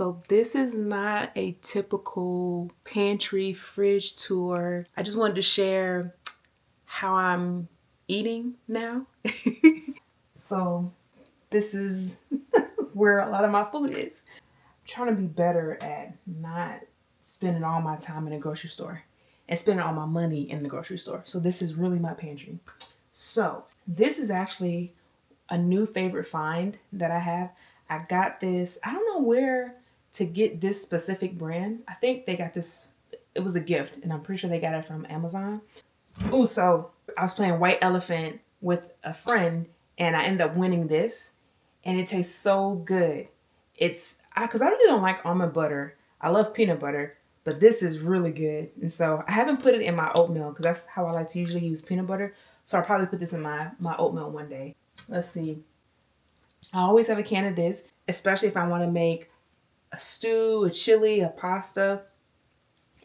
So this is not a typical pantry fridge tour. I just wanted to share how I'm eating now. So this is where a lot of my food is. I'm trying to be better at not spending all my time in the grocery store and spending all my money in the grocery store. So this is really my pantry. So this is actually a new favorite find that I have. I got this, I don't know where to get this specific brand. I think they got this, it was a gift, and I'm pretty sure they got it from Amazon. Oh, so I was playing White Elephant with a friend and I ended up winning this, and it tastes so good. Because I really don't like almond butter. I love peanut butter, but this is really good. And so I haven't put it in my oatmeal because that's how I like to usually use peanut butter. So I'll probably put this in my oatmeal one day. Let's see. I always have a can of this, especially if I want to make a stew, a chili, a pasta.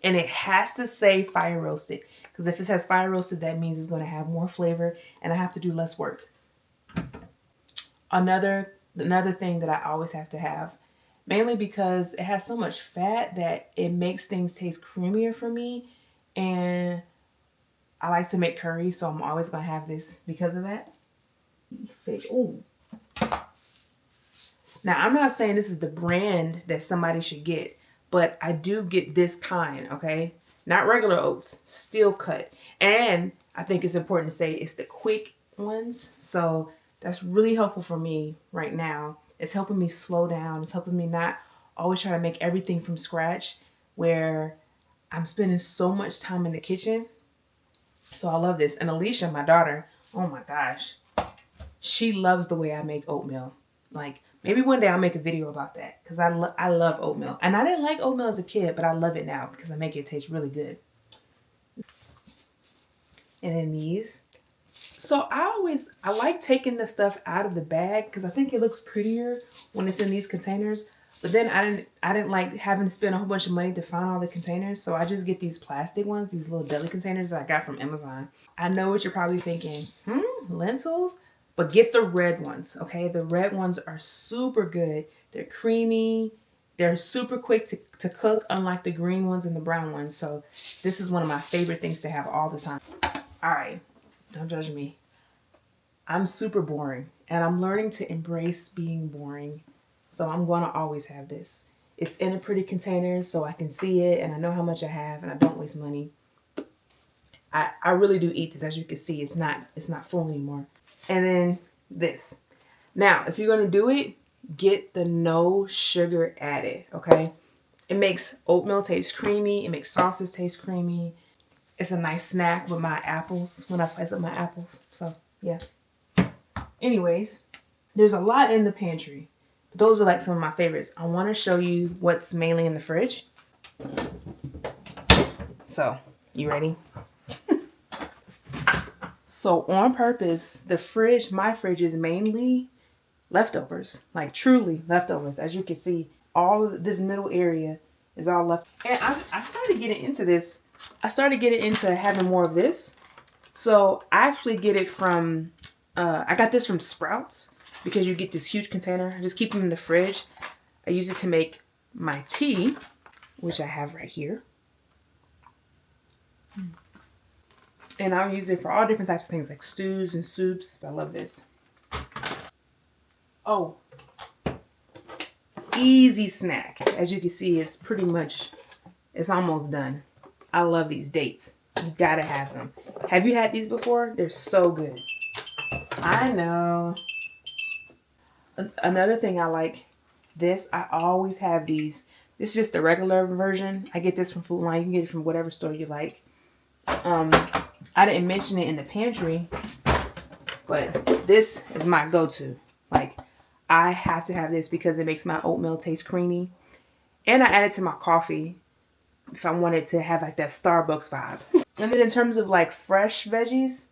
And it has to say fire roasted, because if it says fire roasted, that means it's going to have more flavor and I have to do less work. Another thing that I always have to have, mainly because it has so much fat that it makes things taste creamier for me. And I like to make curry, so I'm always going to have this because of that. Ooh. Now, I'm not saying this is the brand that somebody should get, but I do get this kind, okay? Not regular oats, steel cut. And I think it's important to say it's the quick ones. So that's really helpful for me right now. It's helping me slow down. It's helping me not always try to make everything from scratch, where I'm spending so much time in the kitchen. So I love this. And Alicia, my daughter, oh my gosh, she loves the way I make oatmeal. Like, maybe one day I'll make a video about that, because I love oatmeal. And I didn't like oatmeal as a kid, but I love it now because I make it taste really good. And then these. So I like taking the stuff out of the bag because I think it looks prettier when it's in these containers. But then I didn't like having to spend a whole bunch of money to find all the containers. So I just get these plastic ones, these little deli containers that I got from Amazon. I know what you're probably thinking. Lentils? But get the red ones, okay? The red ones are super good. They're creamy. They're super quick to cook, unlike the green ones and the brown ones. So this is one of my favorite things to have all the time. All right, don't judge me. I'm super boring, and I'm learning to embrace being boring. So I'm going to always have this. It's in a pretty container so I can see it, and I know how much I have, and I don't waste money. I really do eat this. As you can see, it's not full anymore. And then this. Now, if you're going to do it, get the no sugar added, okay? It makes oatmeal taste creamy. It makes sauces taste creamy. It's a nice snack with my apples, when I slice up my apples. So, yeah. Anyways, there's a lot in the pantry. But those are like some of my favorites. I want to show you what's mainly in the fridge. So, you ready? So on purpose, my fridge is mainly leftovers, like truly leftovers. As you can see, all of this middle area is all left. And I started getting into this. I started getting into having more of this. So I actually get it from, I got this from Sprouts, because you get this huge container. I just keep them in the fridge. I use it to make my tea, which I have right here. And I'll use it for all different types of things, like stews and soups. I love this. Oh, easy snack. As you can see, it's almost done. I love these dates. You gotta have them. Have you had these before? They're so good. I know. Another thing I like, I always have these. This is just the regular version. I get this from Food Line. You can get it from whatever store you like. I didn't mention it in the pantry, but this is my go-to. Like, I have to have this because it makes my oatmeal taste creamy. And I add it to my coffee if I wanted to have like that Starbucks vibe. And then in terms of like fresh veggies,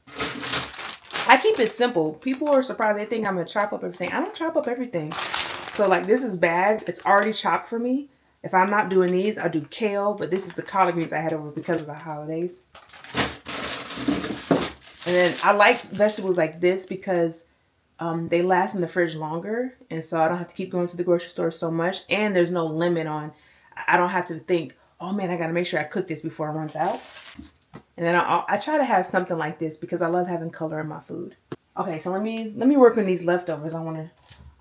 I keep it simple. People are surprised. They think I'm going to chop up everything. I don't chop up everything. So like, this is bagged. It's already chopped for me. If I'm not doing these, I'll do kale. But this is the collard greens I had over because of the holidays. And then I like vegetables like this because They last in the fridge longer, and so I don't have to keep going to the grocery store so much. And there's no limit on. I don't have to think, oh man, I got to make sure I cook this before it runs out. And then I try to have something like this because I love having color in my food. Okay, so let me work on these leftovers. I want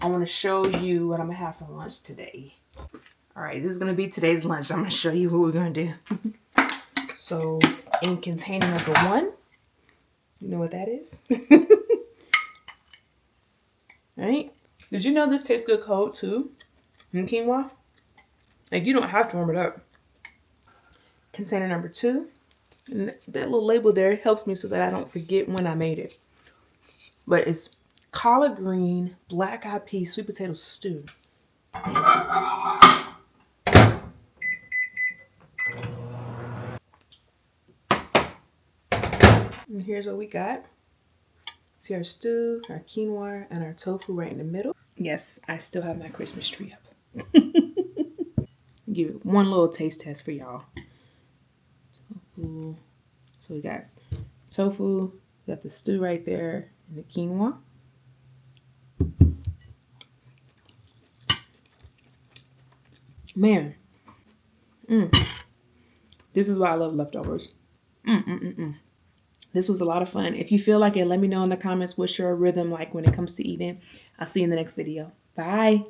to show you what I'm gonna have for lunch today. All right, this is gonna be today's lunch. I'm gonna show you what we're gonna do. So in container number 1, you know what that is? All right. Did you know this tastes good cold too? In quinoa? Like, you don't have to warm it up. Container number 2. And that little label there helps me so that I don't forget when I made it. But it's collard green, black eyed pea, sweet potato stew. And here's what we got. See our stew, our quinoa, and our tofu right in the middle. Yes, I still have my Christmas tree up. Give it one little taste test for y'all. Tofu. So we got tofu, we got the stew right there, and the quinoa. Man, this is why I love leftovers. This was a lot of fun. If you feel like it, let me know in the comments what's your rhythm like when it comes to eating. I'll see you in the next video. Bye.